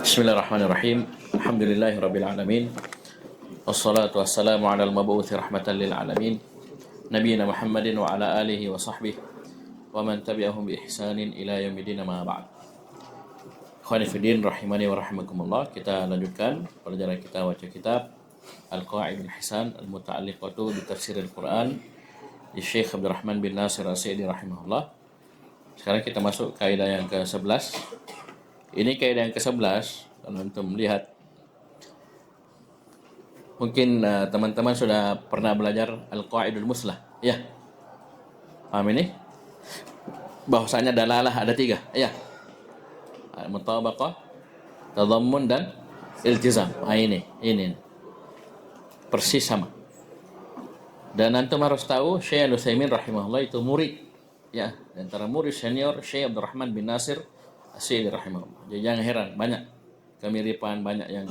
Bismillahirrahmanirrahim. Alhamdulillahirabbil alamin. Wassalatu wassalamu ala al-mabu'uthi rahmatan lil alamin. Nabiyina Muhammadin wa ala alihi wa sahbihi wa man tabi'ahum bi ihsanin ila yaumil ma ba'd. Ikhwani fi din rahimani wa rahimakumullah. Kita lanjutkan pelajaran kita baca kitab Al-Qa'idul Hisan al-Muta'alliqatu bi Tafsir Al-Qur'an di Syekh Abdurrahman bin Nasir As-Sa'di rahimahullah. Sekarang kita masuk kaidah yang ke-11. Ini kaidah yang ke-11. Kalau antum melihat, mungkin teman-teman sudah pernah belajar Al-Qaidul Muslah, ya? Paham ini? Bahwasanya dalalah ada 3, ya. Mutabaqah, tadammun dan iltizam. Ini. Persis sama. Dan antum harus tahu Syekh Al-Utsaimin rahimahullah itu murid, ya, antara murid senior Syekh Abdurrahman bin Nasir As-Sa'di rahimahullah. Jadi jangan heran, banyak kemiripan, banyak yang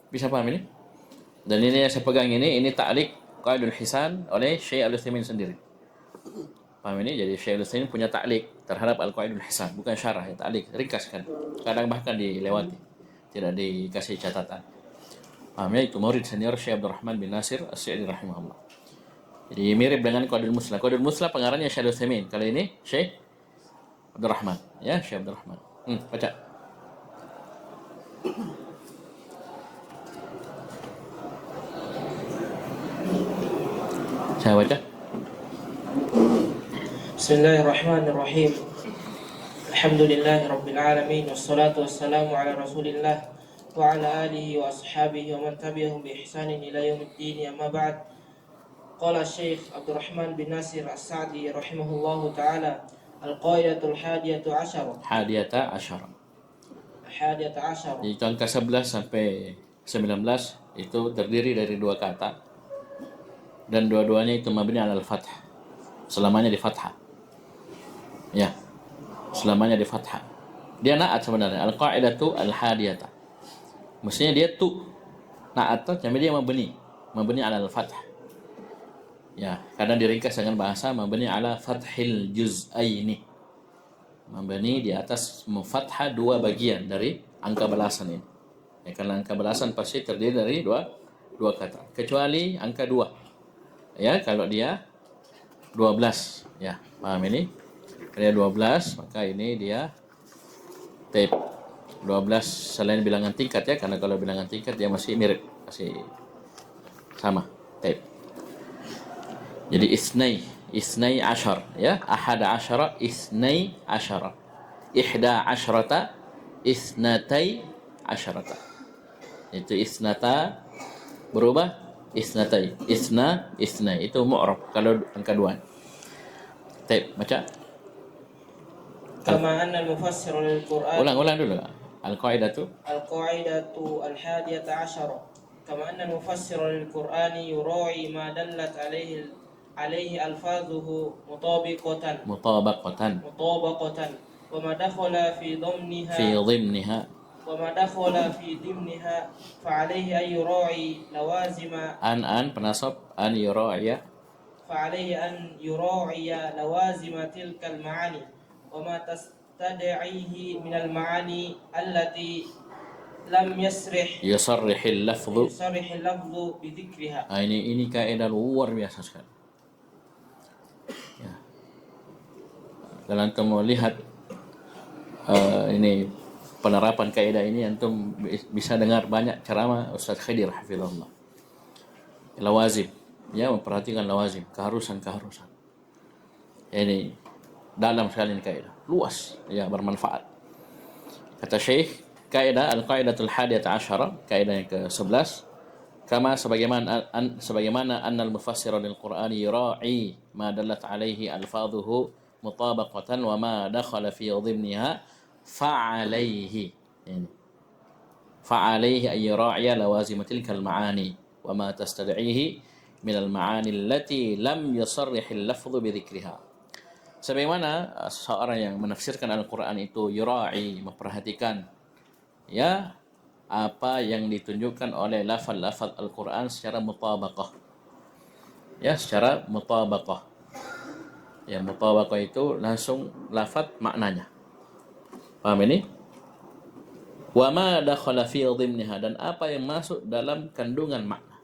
bisa paham ini. Dan ini yang saya pegang ini ta'liq Qaidul Hisan oleh Syekh Al-Utsaimin sendiri. Paham ini? Jadi Syekh Al-Utsaimin punya ta'liq terhadap Al-Qaidul Hisan, bukan syarah, ya, ta'liq, ringkaskan. Kadang bahkan dilewati, tidak dikasih catatan. Paham ya? Itu murid senior Syekh Abdurrahman bin Nasir As-Sa'di rahimahullah. Jadi mirip dengan Qaidul Muslah. Qaidul Muslah pengarangnya Syekh Al-Utsaimin. Kali ini Syekh Abdurrahman, ya, Syekh Abdurrahman. Baca. Saya baca. Bismillahirrahmanirrahim. Alhamdulillahi rabbil alamin, wassalatu wassalamu ala Rasulillah wa ala alihi wa ashabihi wa man tabi'ahum bi ihsanin ila yaumiddin, amma ba'd. Qala Syekh Abdurrahman bin Nasir As-Sa'di rahimahullahu ta'ala, al-qaidatul hadiyatu asyara. Di angka 11 sampai 19 itu terdiri dari 2 kata, dan dua-duanya itu mabni alal fathah, selamanya di fathah, ya, selamanya di fathah. Dia naat sebenarnya, al-qaidatu al-hadiyata, mestinya dia tu naat, tapi dia mabni alal fathah, ya, kadang diringkas dengan bahasa mabni ala fathil juz'aini, mabni di atas fathah 2 bagian dari angka belasan ini. Ya, karena angka belasan pasti terdiri dari dua kata, kecuali angka 2. Ya, kalau dia 12, ya, paham ini? Kalau dia 12, maka ini dia tape 12 selain bilangan tingkat, ya, karena kalau bilangan tingkat dia masih mirip, masih sama, tape. Jadi isnai ashar, ya, ahada ashara, isnai ashara, ihda asharata, isnatai asharata. Itu isnata berubah isnatai, isnai itu mu'rab kalau angka 2. Baik, baca. Kama anna al-mufassir lil-Qur'an. Ulang dulu. Al-qaidatu al-hadiyata asyara. Kama anna al-mufassir lil-Qur'ani yura'i ma dallat alaihi alfazuhu mutabaqatan wa ma dakhala fi dhimniha فعليه أن يراعي لوازم penasab an yura'iya لوازم تلك المعاني وما تستدعيه من المعاني التي لم يصرح اللفظ بذكرها. Ini kaidah luar biasa sekali. Ya. Kalau antum mau lihat ini penerapan kaidah ini, antum bisa dengar banyak ceramah Ustaz Khidir hafizahullah. Lawazim, ya, memperhatikan lawazim, keharusan. Ini dalam sekali ini kaidah, luas, ya, bermanfaat. Kata Syekh, kaidah al-qaidatul hadiyata asyara, kaidah yang ke-11, kama sebagaimana annal mufassira lil Qur'ani yura'i ma dallat alaihi alfadhuhu mutabaqatan wa ma dakhala fi dhimniha fa'alaihi ay yura'iya lawazim tilkal ma'ani wa ma tastad'ihi min al ma'ani allati lam yusarrih al lafdhu bi dzikriha. Sebagaimana seorang yang menafsirkan Al-Qur'an itu yura'i, memperhatikan, ya, apa yang ditunjukkan oleh lafaz Al-Qur'an secara mutabaqah. Ya, secara mutabaqah. Ya, mutabaqah itu langsung lafaz maknanya. Paham ini? Wa ma dakhala fi dhimniha, dan apa yang masuk dalam kandungan makna.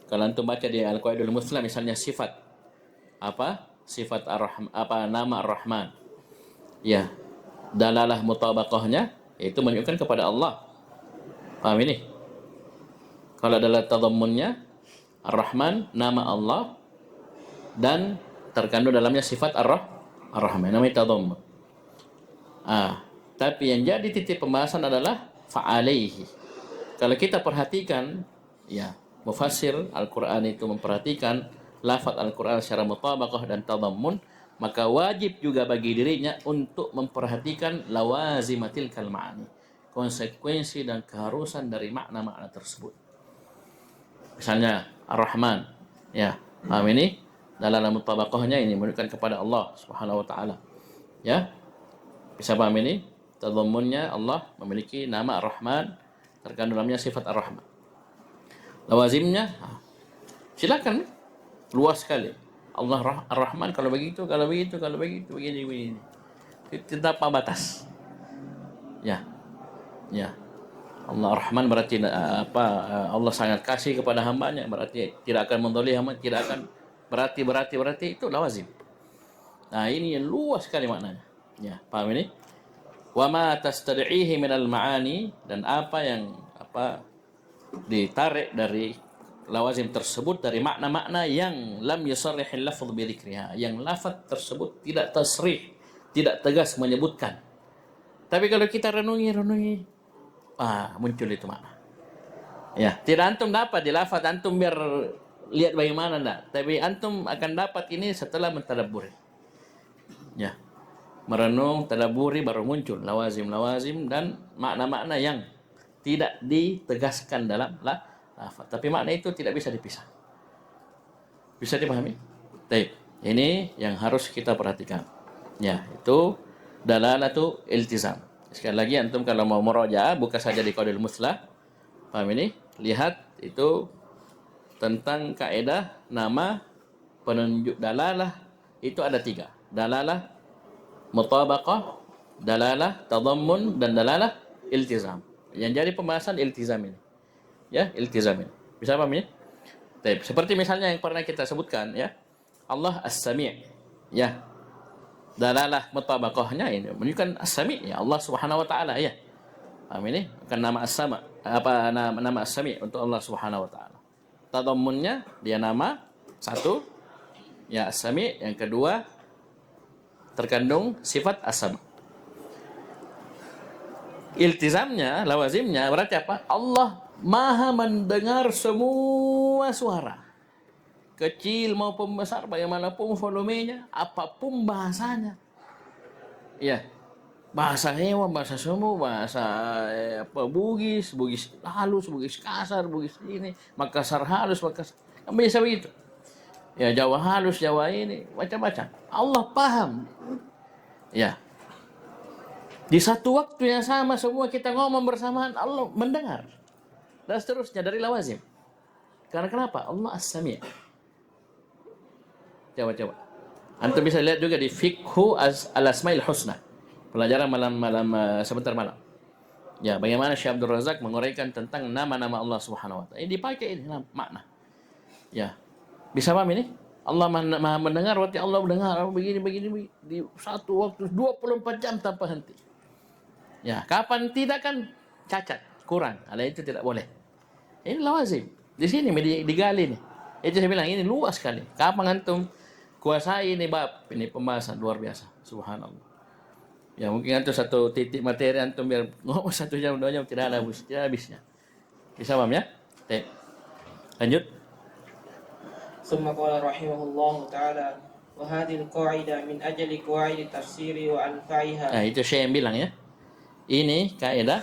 Kalau antum baca di Al-Qaidul Muslim misalnya sifat apa? Sifat Ar-Rahman, apa nama Ar-Rahman. Ya, dalalah mutabaqahnya itu menunjukkan kepada Allah. Paham ini? Kalau adalah tadammunnya Ar-Rahman, nama Allah, dan terkandung dalamnya sifat Ar-Rahman, namanya tadammun. Tapi yang jadi titik pembahasan adalah fa'alaihi. Kalau kita perhatikan, ya, mufassir Al-Quran itu memperhatikan lafaz Al-Quran secara mutabaqah dan tadammun, maka wajib juga bagi dirinya untuk memperhatikan lawazimatil kalma'ani, konsekuensi dan keharusan dari makna-makna tersebut. Misalnya Ar-Rahman, ya, paham ini? Dalam mutabaqahnya ini menunjukkan kepada Allah Subhanahu wa taala. Ya. Bisa paham ini? Tadammunnya Allah memiliki nama Ar-Rahman, terkandung dalamnya sifat Ar-Rahman. Lawazimnya silakan, luas sekali. Allah Ar-Rahman kalau begitu, begini. Tidak apa batas. Ya. Ya. Allah Ar-Rahman berarti Allah sangat kasih kepada hambanya, berarti tidak akan mendolimi hamba, tidak akan berarti itu lawazim. Nah, ini yang luas sekali maknanya. Ya, paham ini? Wa ma tastad'ihi minal ma'ani, dan apa yang ditarik dari lawazim tersebut dari makna-makna yang lam yusarrihil lafdh bi dzikriha, yang lafaz tersebut tidak tasrih, tidak tegas menyebutkan. Tapi kalau kita renungi, muncul itu makna. Ya, tidak antum dapat di lafaz antum biar lihat bagaimana enggak, tapi antum akan dapat ini setelah mentadabburi. Ya. Merenung, tadaburi, baru muncul lawazim dan makna-makna yang tidak ditegaskan dalam lafaz. Tapi makna itu tidak bisa dipisah. Bisa dipahami? Baik. Ini yang harus kita perhatikan. Ya, itu dalalatu iltizam. Sekali lagi antum kalau mau murajaah buka saja di Qaidul Muslah. Paham ini? Lihat itu tentang kaidah nama penunjuk dalalah itu ada 3. Dalalah mutabaqah, dalalah tadammun, dan dalalah iltizam. Yang jadi pembahasan iltizam ini. Ya, iltizam ini. Bisa paham ya? Baik, seperti misalnya yang pernah kita sebutkan ya. Allah As-Sami'. Ya. Dalalah mutabaqahnya ini menunjukkan As-Sami', ya, Allah Subhanahu wa taala ya. Paham ini? Bukan nama As-Sama', nama As-Sami' untuk Allah Subhanahu wa taala. Tadammunnya dia nama satu, ya As-Sami', yang kedua terkandung sifat asam. Iltizamnya, lawazimnya berarti apa? Allah maha mendengar semua suara, kecil maupun besar, bagaimanapun volumenya, apapun bahasanya. Ya, bahasa hewan, bahasa semu, bahasa Bugis halus, Bugis kasar, Bugis ini, Makassar halus, Makassar bisa begitu. Ya, Jawa halus, Jawa ini, macam-macam. Allah paham. Ya. Di satu waktu yang sama semua kita ngomong bersamaan, Allah mendengar. Dan seterusnya dari lawazim. Karena kenapa? Allah As-Sami'. Coba. Antum bisa lihat juga di Fiqhu Al-Asmaul Husna. Pelajaran sebentar malam. Ya, bagaimana Syekh Abdul Razak menguraikan tentang nama-nama Allah Subhanahu wa taala. Ini dipakai ini makna. Ya. Bisa paham ini? Allah maha mendengar, berarti Allah mendengar begini di satu waktu 24 jam tanpa henti. Ya, kapan tidak kan cacat, kurang. Ada itu tidak boleh. Ini lawazim. Di sini digali nih. Itu saya bilang ini luas sekali. Kapan antum kuasai ini bab, ini pembahasan luar biasa. Subhanallah. Ya, mungkin antum satu titik materi antum biar ngomong 1 jam 2 jam tidak ada habisnya. Bisa paham ya? Baik. Lanjut. ثم قال رحمه الله تعالى وهذه القاعدة من أجل قواعد التفسير وأنفعها. Nah, itu saya yang bilang ya. Ini kaidah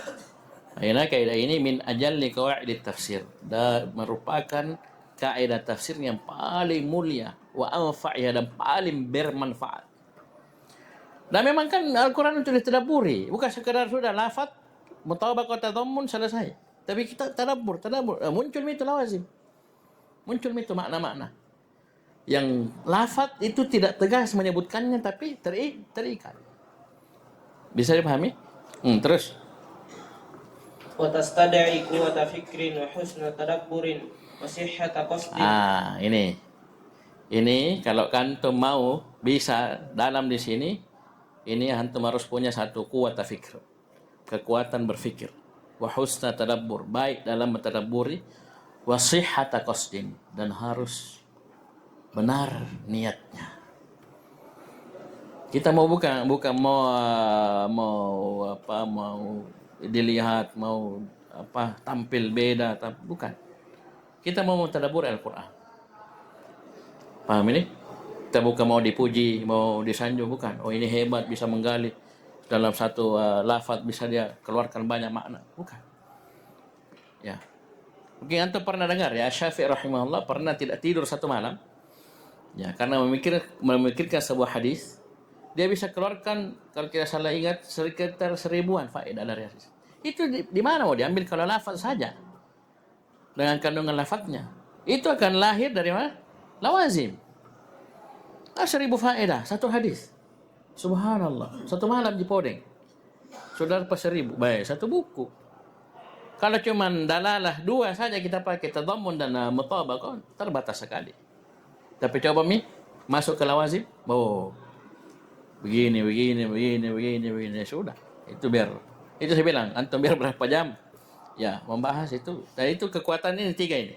ini min ajalli qawaid tafsir. Dan merupakan kaidah tafsir yang paling mulia wa anfa'nya dan paling bermanfaat. Dan memang kan Al-Quran itu ditadabburi, bukan sekedar sudah lafaz mutabaqah tadammun selesai. Tapi kita tadabbur, muncul itu lawazim. Muncul itu makna-makna yang lafaz itu tidak tegas menyebutkannya tapi terikat. Bisa dipahami? Terus وتستدعي قوة فكر وحسن تدبر وصحة قصد. Ini kalau antum mau bisa dalam di sini, ini antum harus punya satu kuat fikir, kekuatan berfikir, wa husna tadabbur, baik dalam mentadabburi, wa sihhata qasdin, dan harus benar niatnya. Kita mau bukan mau dilihat, mau tampil beda, bukan. Kita mau mentadabbur Al-Qur'an. Paham ini? Kita bukan mau dipuji, mau disanjung, bukan. Oh ini hebat, bisa menggali dalam satu lafaz, bisa dia keluarkan banyak makna, bukan. Ya, mungkin antum pernah dengar ya, Syafi'i rahimahullah pernah tidak tidur satu malam, ya karena memikirkan sebuah hadis. Dia bisa keluarkan, kalau tidak salah ingat, sekitar 1000-an faedah dari hadis. Itu di mana mau diambil kalau lafaz saja, dengan kandungan lafaznya, itu akan lahir dari mana? Lawazim. 1000 faedah satu hadis. Subhanallah, satu malam di podeng sudah pas 1000, baik satu buku. Kalau cuman dalalah 2 saja kita pakai, tadammun dan mutabaqah, terbatas sekali. Tapi coba masuk ke lawazim, begini, sudah. Itu saya bilang, antum biar berapa jam ya membahas itu. Dan itu kekuatan ini 3 ini.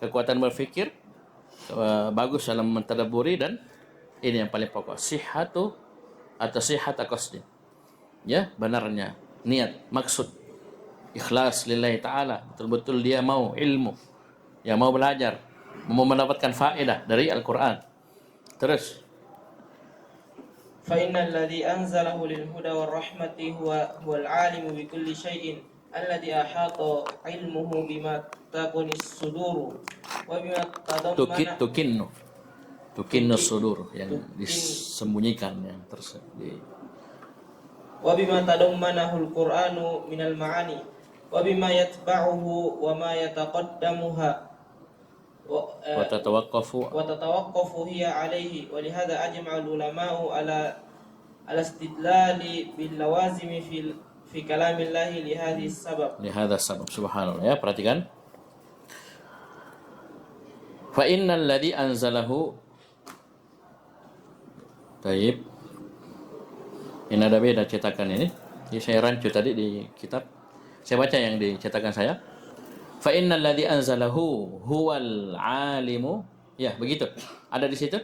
Kekuatan berfikir, bagus dalam mentadabburi, dan ini yang paling pokok, sihhatu atau sihhata qasdin. Ya, benarnya niat, maksud, ikhlas lillahi ta'ala, betul-betul dia mau ilmu, ya mau belajar, mau mendapatkan faedah dari Al-Qur'an. Terus فإن الذي أنزله للهدى والرحمة هو العالم بكل شيء الذي أحاط علمه بما تكن الصدور وبما تضمن tukinnu sudur, yang disembunyikan, yang وبما تضمنه القرآن من المعاني وبما يتبعه وما يتقدمها وتتوقف هي عليه. ولهذا أجمع العلماء على الاستدلال باللوازم في كلام الله لهذا السبب. Subhanallah, ya, perhatikan. Fa innal ladzi anzalahu. Baik. Ini ada beda cetakan ini. Jadi saya rancu tadi di kitab. Saya baca yang dicetakan saya. Fa innal ladzi anzalahu huwal alimu. Ya, begitu. Ada di situ?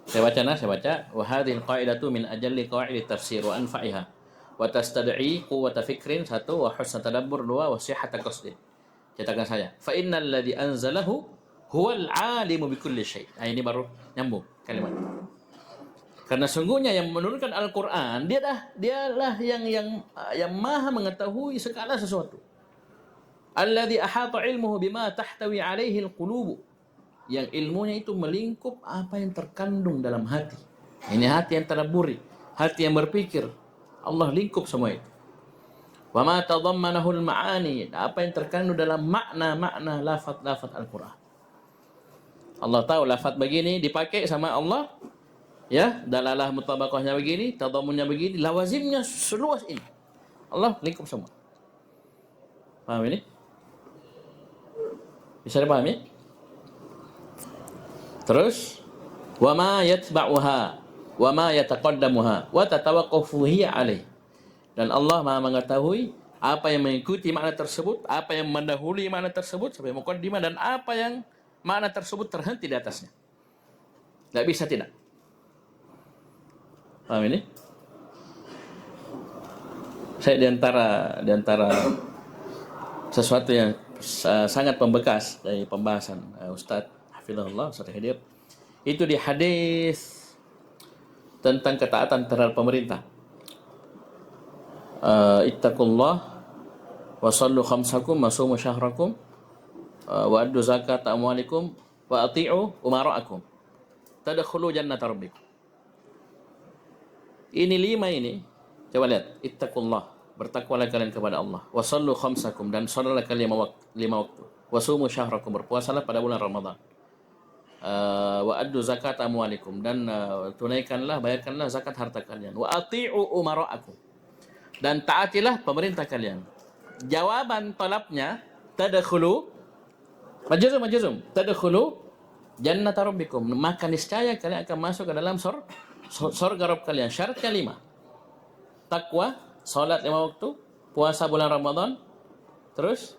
Saya baca. Wa hadhil qaidatu min ajalli qawaid tafsir wa anfa'iha. Wa tastad'i quwwata fikrin, 1, wa husna tadabbur, 2, wa sihhata qasdin. Cetakan saya. Fa innal ladzi anzalahu huwal alimu bikulli syai'. Nah, ini baru nyambung kalimat. Karena sungguhnya yang menurunkan Al-Qur'an, dialah yang maha mengetahui segala sesuatu. Alladzi ahata ilmuhu bima tahtawi alaihi al-qulub. Yang ilmunya itu melingkup apa yang terkandung dalam hati. Ini hati yang tadabburi, hati yang berpikir. Allah lingkup semua itu. Wa ma tadammanahu al-ma'ani, apa yang terkandung dalam makna-makna lafaz-lafaz Al-Qur'an. Allah tahu lafaz begini dipakai sama Allah, ya, dalalah mutabaqahnya begini, tadammunnya begini, lawazimnya seluas ini. Allah lingkup semua. Paham ini? Bisa dipahami? Terus wa ma yatba'uha wa ma yataqaddamuha wa tatawaqqafu hiya alaih. Dan Allah Maha mengetahui apa yang mengikuti makna tersebut, apa yang mendahului makna tersebut sampai muqaddimah, dan apa yang makna tersebut terhenti di atasnya. Tidak bisa tidak. Paham ini? Saya di antara sesuatu yang sangat membekas dari pembahasan Ustaz Hafizahullah, Ustaz Hadir, itu di hadis tentang ketaatan terhadap pemerintah. Ittaqullah wa sallu khamsakum wa sumu syahrakum wa addu zakat amwalikum wa ati'u umara'akum tadkhulu jannata rabbikum. Ini 5 ini, coba lihat. Ittaqullah, bertakwalah kalian kepada Allah. Wa sallu khamsakum, dan salatlah kalian 5 waktu. Wa sumu syahrakum, berpuasalah pada bulan Ramadan. Wa addu zakat amwalikum, dan tunaikanlah, bayarkanlah zakat harta kalian. Wa ati'u umara'akum, dan taatilah pemerintah kalian. jawaban talabnya tadkhulu majzum tadkhulu jannata rabbikum, maka niscaya kalian akan masuk ke dalam surga Rabb kalian. Syaratnya 5. Takwa, salat 5 waktu, puasa bulan Ramadan, terus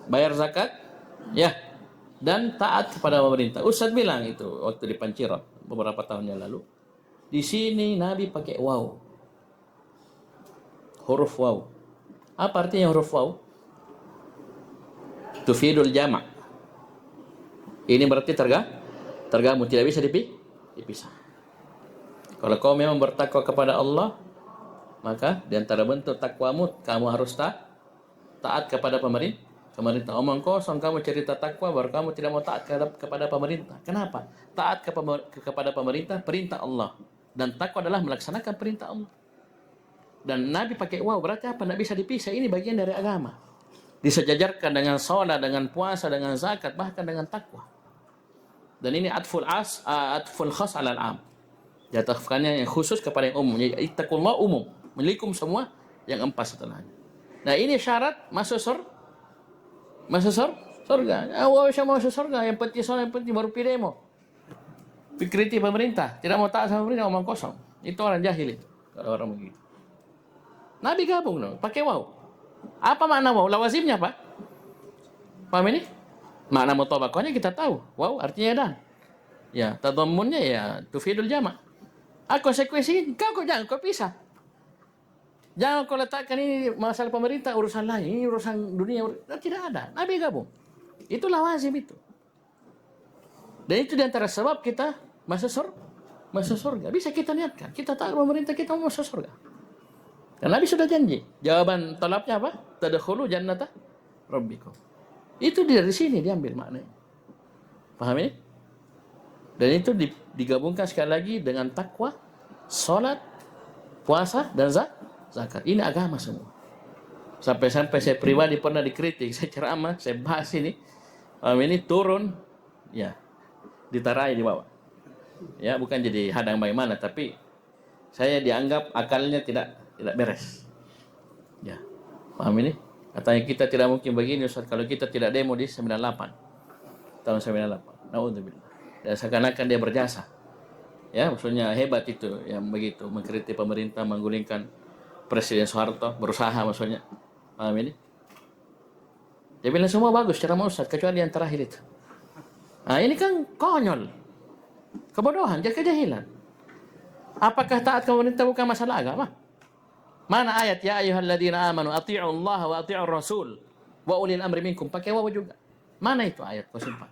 bayar zakat, ya, dan taat kepada pemerintah. Ustaz bilang itu waktu di Panciran beberapa tahun yang lalu. Di sini Nabi pakai waw. Huruf waw. Apa artinya huruf waw? Tufidul jama'. Ini berarti tergabung, tidak bisa dipisah. Kalau kau memang bertakwa kepada Allah, maka di antara bentuk takwamu, kamu harus taat kepada pemerintah. Omong kosong kamu cerita takwa, baru kamu tidak mau taat kepada pemerintah. Kenapa? Taat kepada pemerintah, perintah Allah. Dan takwa adalah melaksanakan perintah Allah. Dan Nabi pakai wow, berarti apa? Tidak bisa dipisah, ini bagian dari agama. Disejajarkan dengan sholat, dengan puasa, dengan zakat, bahkan dengan takwa. Dan ini atful khas alal am. Jatuhkannya yang khusus kepada yang umum. Jadi ittaqullah umum, melikum semua yang 4 setelahnya. Nah, ini syarat masuk surga. Awal sama masuk surga, yang penting sholat, yang penting baru pilih demo. Kritik pemerintah, tidak mau taat sama pemerintah, omong kosong. Itu orang jahil itu, kalau orang begitu. Nabi gabung dong, pakai waw. Apa makna waw? Lawazimnya apa? Paham ini? Makna mutabaqahnya kita tahu. Waw artinya dan. Ya, tadammunnya ya tufidul jama'. Konsekuensi kau jangan kau pisah. Jangan kau letakkan ini masalah pemerintah, urusan lain, ini urusan dunia. Tidak ada. Nabi gabung. Itu lawazim itu. Dan itu diantara sebab kita masuk surga. Bisa kita niatkan. Kita tahu pemerintah kita mau masuk surga. Dan Nabi sudah janji. Jawaban talabnya apa? Tadkhulu jannata rabbikum. Itu dari sini diambil maknanya. Paham ini? Dan itu digabungkan sekali lagi dengan takwa, salat, puasa, dan zakat. Ini agama semua. Sampai-sampai saya pribadi pernah dikritik. Saya ceramah, saya bahas ini. Ini turun, ya, ditarai di bawah. Ya, bukan jadi hadang bagaimana, tapi saya dianggap akalnya tidak beres. Ya, paham ini? Katanya kita tidak mungkin begini Ustaz kalau kita tidak demo di 98. Tahun 98. Naudzubillah. Dan seakan-akan dia berjasa. Ya, maksudnya hebat itu yang begitu mengkritik pemerintah, menggulingkan Presiden Soeharto, berusaha maksudnya. Paham ini? Dia bilang semua bagus ceramah Ustaz kecuali yang terakhir itu. Nah, ini kan konyol. Kebodohan, kejahilan. Apakah taat pemerintah bukan masalah agama? Mana ayat ya ayyuhalladzina amanu athi'u Allah wa athi'ur rasul wa ulil amri minkum, pakai waw juga. Mana itu ayat kau simpan?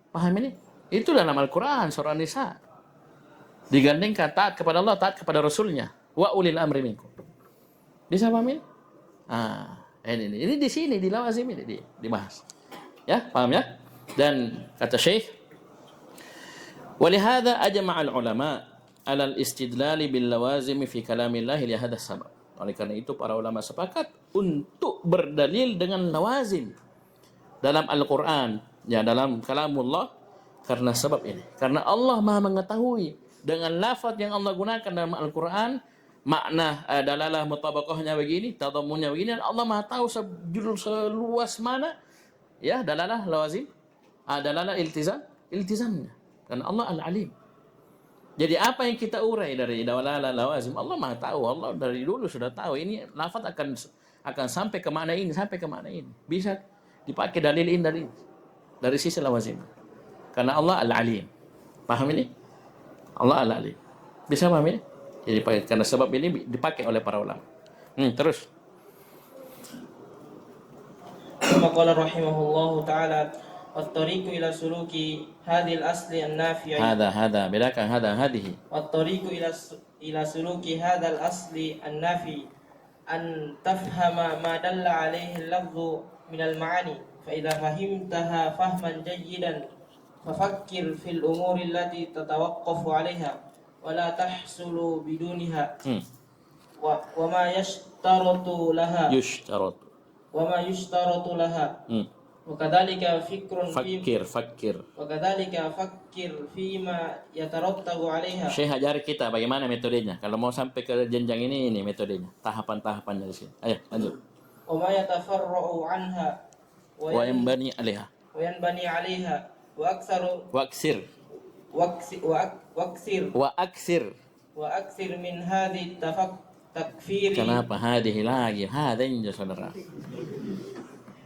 Paham ini? Itu dalam Al-Quran surah Nisa. Digandingkan taat kepada Allah, taat kepada Rasulnya. Wa ulil amri minkum. Bisa paham ini? Ini di sini di lawazim ini dibahas. Ya, paham ya? Dan kata Syekh, "Walihada ajma'al ulama' ala al-istidlal bil lawazim fi kalamillah li hadha sabab." Oleh karena itu para ulama sepakat untuk berdalil dengan lawazim dalam Al-Qur'an, ya, dalam kalamullah, karena sebab ini. Karena Allah Maha mengetahui dengan lafaz yang Allah gunakan dalam Al-Qur'an, makna dalalah mutabaqahnya begini, tadammunnya begini, dan Allah Maha tahu seluas mana, ya, dalalah lawazim, dalalah iltizamnya. Karena Allah Al-Alim. Jadi apa yang kita urai dari dalalah lawazim, Allah Maha tahu. Allah dari dulu sudah tahu ini lafaz akan sampai ke makna ini, sampai ke makna ini. Bisa dipakai dalil ini dari sisi lawazim. Karena Allah Al-Alim. Paham ini? Allah Al-Alim. Bisa paham ini? Jadi karena sebab ini dipakai oleh para ulama. Terus. ثم قال رحمه الله تعالى والطريق إلى سلوك هذه الأصل النافع هذا bedakan هذه والطريق إلى سلوك هذا الأصل النافع أن تفهم ما دل عليه اللفظ من المعاني فإذا فهمتها فهما جيدا ففكر في الأمور التي تتوقف عليها ولا تحصل بدونها وما يشترط لها وكذلك فكر فيما يترتب عليها. Syekh ajar kita bagaimana metodenya. Kalau mau sampai ke jenjang ini metodenya, tahapan-tahapan dari sini. Ayo lanjut. وما يتفرع عنها Wa yanbani 'alaiha. وينبني عليها وأكثر Wa aksir. وأكثر Wa aksir. وأكثر من هذه التكفير. Kenapa hadhihi lagi? Hadhihi ya saudara.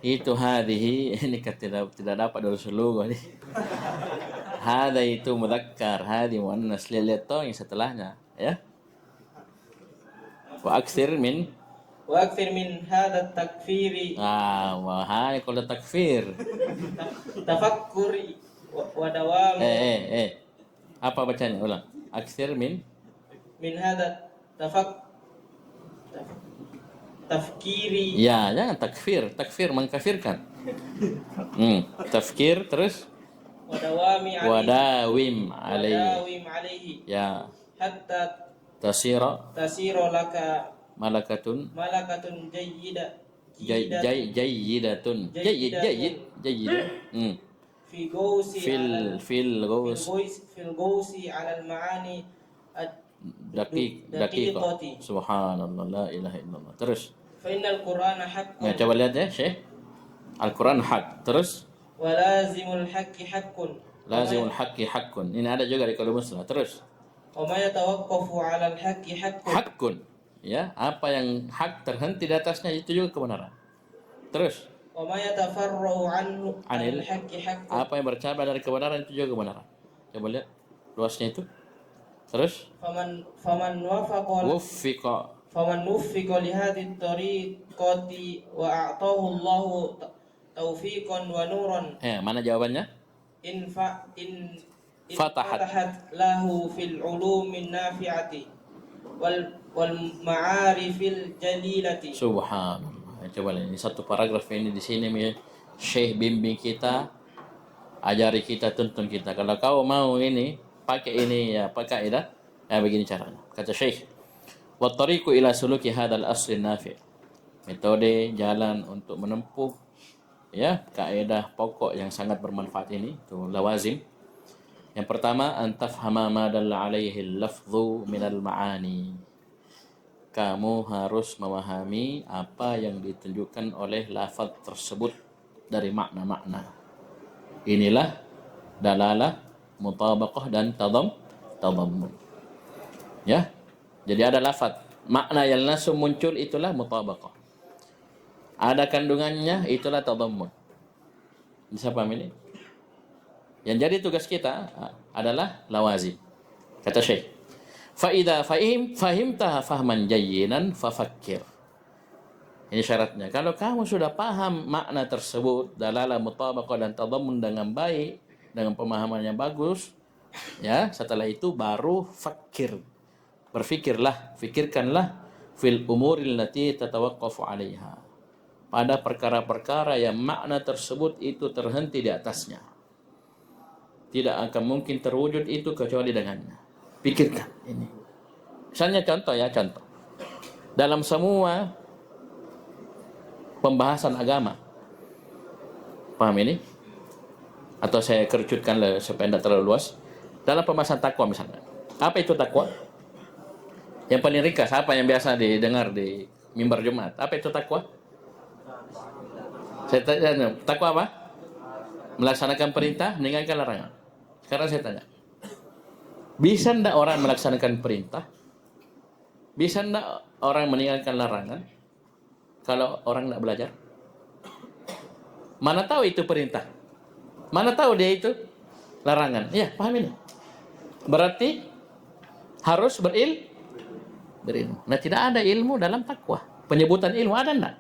Itu hadhihi ini tidak dapat dari seluruh ini. Hadha itu mudzakkar, hadhi muannas. Lihat toh yang setelahnya, ya. Wa aksir min هذا التكفير wahai kalau takfir. تفكر ودوام Apa bacanya? Ulang. Aksir min هذا تفكير. Ya, jangan takfir. Takfir mengkafirkan. Tafkir terus wadawim alaihi. Ya. حتى Tasira تصير لك malakatun ملكة جيدة jayyidatun. Jayyid. في غوص Fil ghaus في الغوص على المعاني daqiqah. Subhanallah, la ilaha illallah. Terus. فإن القرآن حق Ya, coba lihat ya, Syekh. Al-Quran hak. Terus ولازم الحق حق lazimul haqqi haqqun. Ini ada juga di Qalamul Muslah. Terus وما يتوقف على الحق حق haqqun. Ya, apa yang hak terhenti di atasnya itu juga kebenaran. Terus وما يتفرع عنه عن Anil. الحق حق apa yang bercabang dari kebenaran itu juga kebenaran. Coba lihat luasnya itu. Terus فمن وفق لهذه الطريقة وأعطاه الله توفيقا ونورا mana jawabannya? إن فتحت له في العلوم النافعة والمعارف الجليلة. Subhanallah. Coba lihat ini satu paragraf ini di sini Syekh bimbing kita, ajari kita, tuntun kita. Kalau kau mau ini pakai ini ya pakai kaidah ya begini caranya. Kata Syekh, wa tariqu ila suluki hadzal asl nafi'. Metode jalan untuk menempuh ya kaidah pokok yang sangat bermanfaat ini itu lawazim. Yang pertama, antafhama ma dalla alaihi al-lafdhu minal ma'ani. Kamu harus memahami apa yang ditunjukkan oleh lafaz tersebut dari makna-makna. Inilah dalalah, mutabaqah dan tadammun. Ya. Jadi ada lafaz, makna yang langsung muncul itulah mutabaqah. Ada kandungannya itulah tadammun. Bisa paham ini? Yang jadi tugas kita adalah lawazim. Kata Syekh, fa idza fahimtaha fahman jayyinan fafakkir. Ini syaratnya. Kalau kamu sudah paham makna tersebut, dalalah, mutabaqah dan tadammun dengan baik, dengan pemahaman yang bagus, ya, setelah itu baru fakir. Fikirkanlah fil umuril lati tatawaqqafu 'alaiha. Pada perkara-perkara yang makna tersebut itu terhenti di atasnya. Tidak akan mungkin terwujud itu kecuali dengannya. Pikirkan ini. Misalnya contoh. Dalam semua pembahasan agama. Paham ini? Atau saya kerucutkan supaya tidak terlalu luas. Dalam pembahasan takwa misalnya. Apa itu takwa? Yang paling ringkas, apa yang biasa didengar di mimbar Jumat? Apa itu takwa? Saya tanya, takwa apa? Melaksanakan perintah, meninggalkan larangan. Sekarang saya tanya, bisa ndak orang melaksanakan perintah? Bisa ndak orang meninggalkan larangan? Kalau orang ndak belajar? Mana tahu itu perintah? Mana tahu dia itu larangan? Ya, paham ini. Berarti harus berilmu. Nah, tidak ada ilmu dalam takwa. Penyebutan ilmu ada ndak?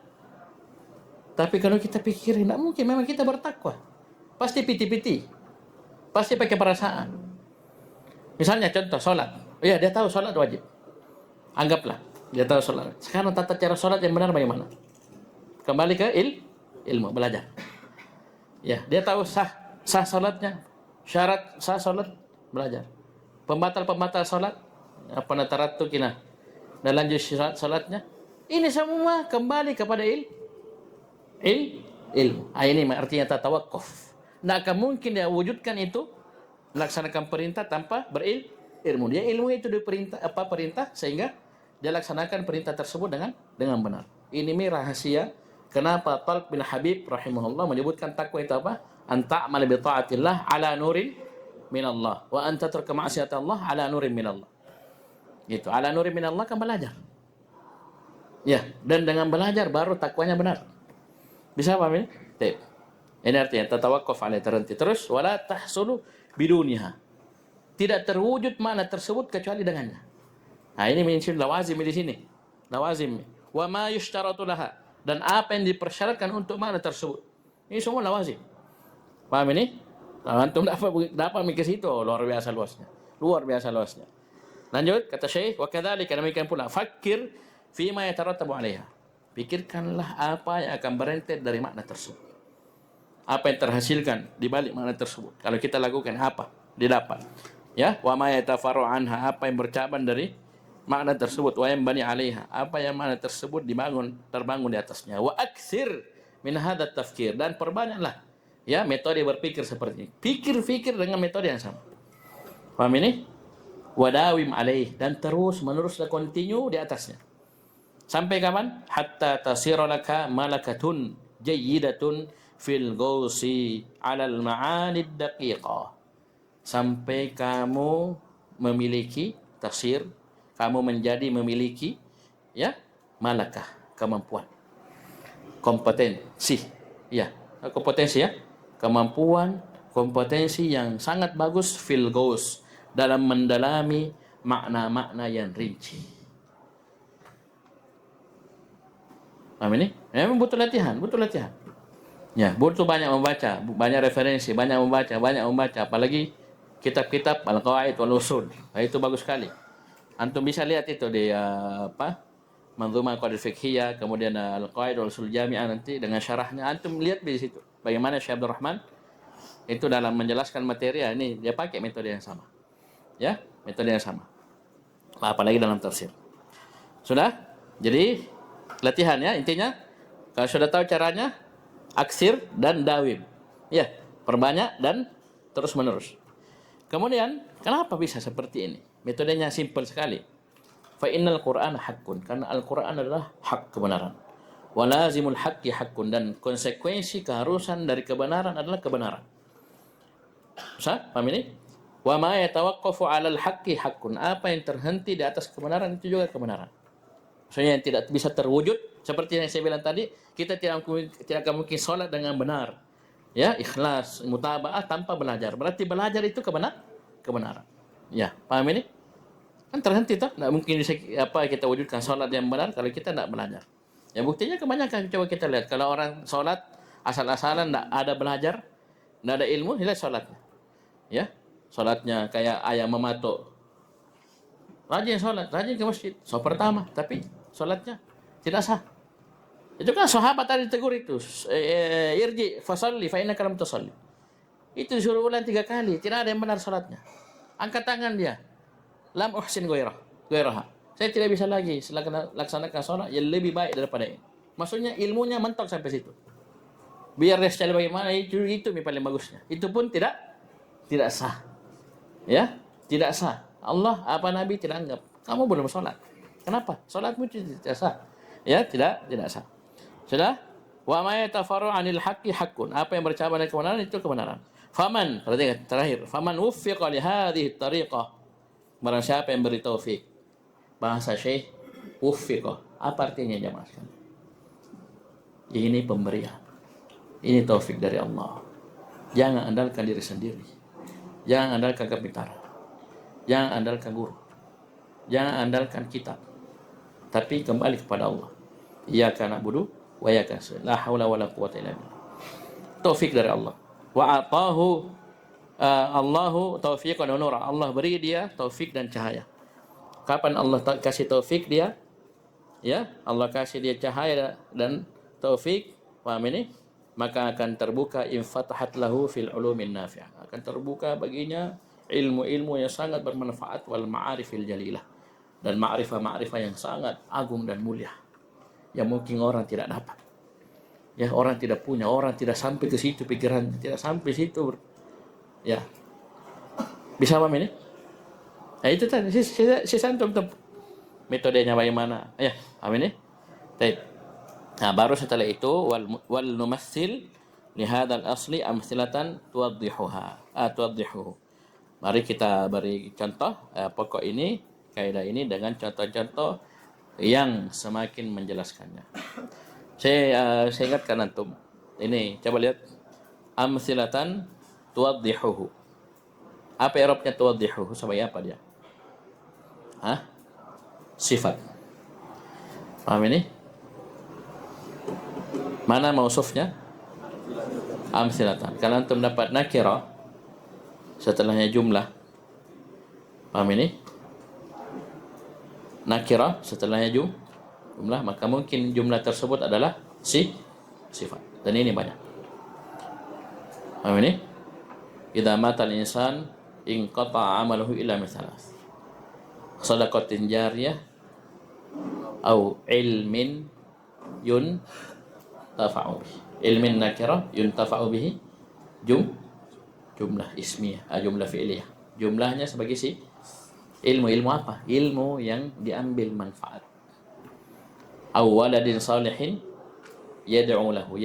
Tapi kalau kita pikirin, ndak mungkin memang kita bertakwa. Pasti piti-piti. Pasti pakai perasaan. Misalnya contoh sholat. Iya, dia tahu sholat wajib. Anggaplah dia tahu sholat. Sekarang tata cara sholat yang benar bagaimana? Kembali ke ilmu, belajar. Ya, dia tahu sah sholatnya. Syarat sah sholat, belajar. Pembatal sholat, apa natarat tu kina. Dan lanjut sholatnya. Ini semua kembali kepada ilmu. Ini artinya tatawakuf. Tidak akan mungkin dia wujudkan itu melaksanakan perintah tanpa berilmu. Dia ilmu itu perintah sehingga dia laksanakan perintah tersebut dengan benar. Ini rahasia kenapa Talq bin Habib rahimahullah menyebutkan takwa itu apa? An ta'mal bi ta'atillah ala nurin minallah wa an tatruka ma'siyatallah ala nurin minallah. Gitu. Ala nurin minallah kan belajar. Ya, dan dengan belajar baru takwanya benar. Bisa paham ini? Baik. Ini artinya tatawaqqaf alaihi, terhenti. Terus wala tahsulu biduniha. Tidak terwujud makna tersebut kecuali dengannya. Nah, ini mention lawazim di sini. Lawazim. Wa ma yushtaratu laha, dan apa yang dipersyaratkan untuk makna tersebut. Ini semua lawazim. Paham ini? Nah, antum dapat mikir situ, luar biasa luasnya. Luar biasa luasnya. Lanjut kata Syekh, wa kadzalika, demikian pula fakir fima yatarattabu 'alaiha. Pikirkanlah apa yang akan berentet dari makna tersebut. Apa yang terhasilkan di balik makna tersebut. Kalau kita lakukan apa? Didapat. Ya, wa ma yatafarru anha, apa yang bercabang dari makna tersebut. Wa yanbani 'alaiha, apa yang makna tersebut terbangun di atasnya. Wa aktsir min hadzal tafkir, dan perbanyaklah ya metode berpikir seperti ini. Pikir-pikir dengan metode yang sama. Paham ini? Wadawim 'alaih, dan terus menerus continue di atasnya. Sampai kapan? Hatta tasira laka malakatun jayyidatun fil gausi 'alal ma'anid daqiqah. Sampai kamu memiliki tafsir, kamu memiliki ya malakah, kemampuan, kompetensi, ya, kompetensi ya, kemampuan, kompetensi yang sangat bagus fil gaus, dalam mendalami makna-makna yang rinci. Paham ini? Memang butuh latihan, Ya, butuh banyak membaca, banyak referensi, banyak membaca, apalagi kitab-kitab Al-Qawaid wal Usul. Nah, itu bagus sekali. Antum bisa lihat itu di Manzumah Qawaid Fiqhiyah, kemudian Al-Qawaid wal Usul Jami'ah nanti dengan syarahnya. Antum lihat di situ bagaimana Syekh Abdul Rahman itu dalam menjelaskan materi ini dia pakai metode yang sama. Ya, metode yang sama. Apalagi dalam tafsir. Sudah? Jadi latihan ya, intinya kalau sudah tahu caranya, aksir dan dawim. Ya, perbanyak dan terus menerus. Kemudian, kenapa bisa seperti ini? Metodenya simpel sekali. Fa innal Qur'ana haqqun, karena Al-Qur'an adalah hak, kebenaran. Wa lazimul haqqi haqqun, dan konsekuensi keharusan dari kebenaran adalah kebenaran. Bisa? Paham ini? Wa ma yatawaqqafu 'alal haqqi haqqun, apa yang terhenti di atas kebenaran itu juga kebenaran. Maksudnya yang tidak bisa terwujud, seperti yang saya bilang tadi, kita tidak akan mungkin sholat dengan benar, ya, ikhlas, mutaba'ah tanpa belajar. Berarti belajar itu kebenaran. Ya, paham ini? Kan terhenti toh, tidak mungkin bisa kita wujudkan sholat yang benar kalau kita tidak belajar. Ya, buktinya kebanyakan coba kita lihat, kalau orang sholat asal-asalan, tidak ada belajar, tidak ada ilmu, lihat sholatnya. Ya, sholatnya kayak ayam mematuk. Rajin sholat, rajin ke masjid, pertama, tapi sholatnya tidak sah. Itu kan sahabat tadi tegur itu, irji fasalli fa innaka lam tusalli. Itu disuruh ulang 3 kali, tidak ada yang benar sholatnya. Angkat tangan dia, lam uhsin ghairaha. Saya tidak bisa lagi laksanakan sholat yang lebih baik daripada ini. Maksudnya ilmunya mentok sampai situ. Biar dia secara bagaimana, itu yang paling bagusnya. Itu pun tidak sah. Ya, tidak sah. Allah apa Nabi tidak anggap. Kamu belum sholat. Kenapa? Sholatmu tidak sah. Ya, tidak sah. Sudah? Wa ma yatafarru 'anil haqqi haqqun. Apa yang bercabang dari kebenaran itu kebenaran. Faman, perhatikan terakhir. Faman wuffiqa li hadhihi tariqah. Barang siapa yang beri taufik. Bahasa Syekh wuffiqa. Apa artinya jemaah sekalian? Ini pemberian. Ini taufik dari Allah. Jangan andalkan diri sendiri. Jangan andalkan kepintaran. Jangan andalkan guru. Jangan andalkan kitab. Tapi kembali kepada Allah. Iyyaka na'budu wa iyyaka nasta'in. La haula wala quwwata illa billah. Taufik dari Allah. Wa atahu Allahu taufiqan wa nura. Allah beri dia taufik dan cahaya. Kapan Allah kasih taufik dia? Ya, Allah kasih dia cahaya dan taufik. Paham ini? Maka akan terbuka infatahat lahu fil ulumin nafi'ah. Akan terbuka baginya ilmu-ilmu yang sangat bermanfaat wal ma'arifil jalilah, dan ma'rifah-ma'rifah yang sangat agung dan mulia yang mungkin orang tidak dapat. Ya, orang tidak punya, orang tidak sampai ke situ pikirannya, tidak sampai situ. Ya. Bisa paham ini? Nah, itu tadi si santum metodenya bagaimana? Ya, paham ini? Baik. Nah, baru setelah itu wal numassil li hadzal asli amthilatan tuwaddihuhu. Mari kita beri contoh pokok ini, kaidah ini dengan contoh-contoh yang semakin menjelaskannya. Saya ingatkan antum. Ini coba lihat amthilatan tuwaddihuhu. Apa i'rabnya tuwaddihuhu? Sebagai apa dia? Hah? Sifat. Paham ini? Mana mausufnya? Amthilatan. Kalau antum dapat nakira setelahnya jumlah. Paham ini? Nakira setelahnya jumlah, maka mungkin jumlah tersebut adalah sifat. Dan ini banyak. Paham ini? Idza mata al-insan inqata'a 'amaluhu illa min thalath. Shadaqatin jariyah au ilmin yuntafa'u bihi. Ilmin nakira yuntafa'u bihi jumlah ismiyah, jumlah fi'liyah. Jumlahnya sebagai ilmu apa? Ilmu yang diambil manfaat. Aw waladin salihin yad'u lahu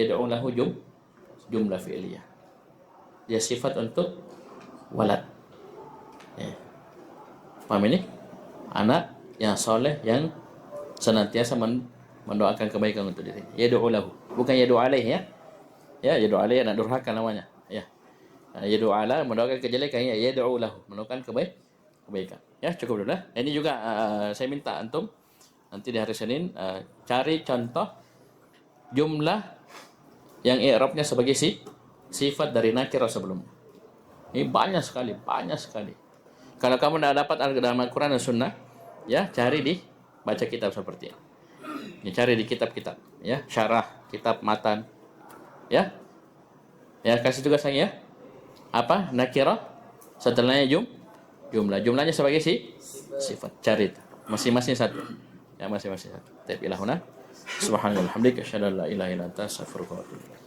jumlah fi'liyah. Dia sifat untuk walad. Ya. Paham ini? Anak yang soleh yang senantiasa mendoakan kebaikan untuk diri. Yad'u lahu, bukan yad'u alaihi ya. Ya, yad'u alaihi anak durhaka namanya. Ya. Yad'u ala mendoakan kejelekan, ya yad'u lahu mendoakan kebaikan. Ya, cukup dulu lah. Ini juga saya minta antum nanti di hari Senin cari contoh jumlah yang i'rabnya sebagai sifat dari nakirah sebelumnya. Ini banyak sekali. Kalau kamu tidak dapat dalam Al-Quran dan Sunnah, ya cari di baca kitab seperti ini. Ya, cari di kitab-kitab, ya syarah kitab matan, ya kasih tugas saya ya. Apa nakirah setelahnya jumlahnya sebagai sifat. Cari itu masing-masing satu. Ya masing-masing satu. Ta'ala subhanallah hamdika asyhadu an la ilaha illa anta astaghfiruka wa atubu ilaik.